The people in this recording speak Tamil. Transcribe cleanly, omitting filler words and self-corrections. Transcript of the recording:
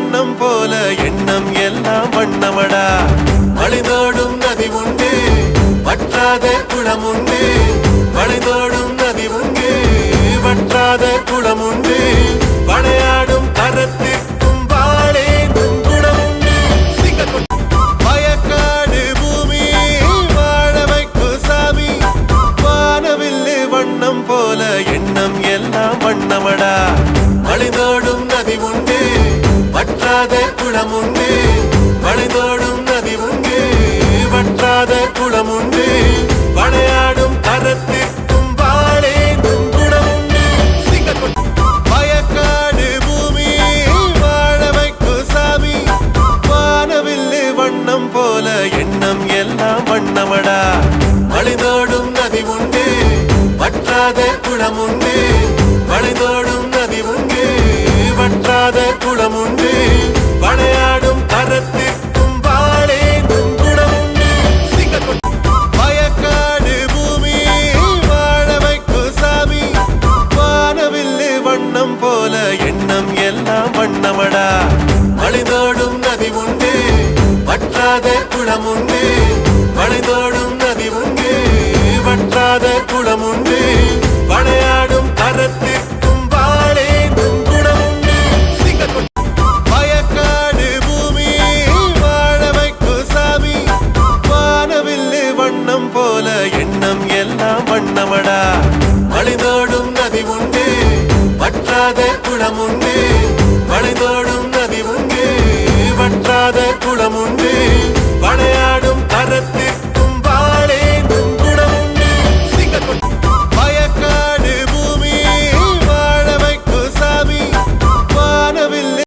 வண்ணம் போல எண்ணம் எல்லாம் வண்ணமடா வழிதோடும் நதி உண்டு வற்றாத குளம் உண்டு வழிதோடும் நதி உண்டு வற்றாத குளம் உண்டு வளையாடும் கரத்திற்கும் வாழேந்தும் குணம் உண்டு வயக்காடு பூமி வாழ வைக்கு சாமி வானவில்லு வண்ணம் போல எண்ணம் எல்லாம் வண்ணமடா வழிதோடும் நதி உண்டு வற்றாத குளம் உண்டு வழிதோடும் நதி உண்டு வற்றாத குளம் உண்டு வளையாடும் கரத்திற்கும் வாழேந்தும் குணம் உண்டு வயக்காடு பூமி வாழ வைக்கு சாமி வானவில்லு வண்ணம் போல எண்ணம் எல்லாம் வண்ணமடா வழிதோடும் நதி உண்டு வற்றாத குளம் உண்டு வழிதோடும் நதி உண்டு வற்றாத குளம் உண்டு வளையாடும் கரத்திற்கும் வாழேந்தும் குணம் உண்டு வயக்காடு பூமி வாழ வைக்கு சாமி வானவில்லு வண்ணம் போல எண்ணம் எல்லாம் வண்ணமடா வழிதோடும் நதி உண்டு வற்றாத குளம் உண்டு வழிதோடும் நதி உண்டு வற்றாத குளம் உண்டு வளையாடும் கரத்திற்கும் வாழேந்தும் குணம் உண்டு வயக்காடு பூமி வாழ வைக்கு சாமி வானவில்லு வண்ணம் போல எண்ணம் எல்லாம் வண்ணமடா வழிதோடும் நதி உண்டு வற்றாத குளம் உண்டு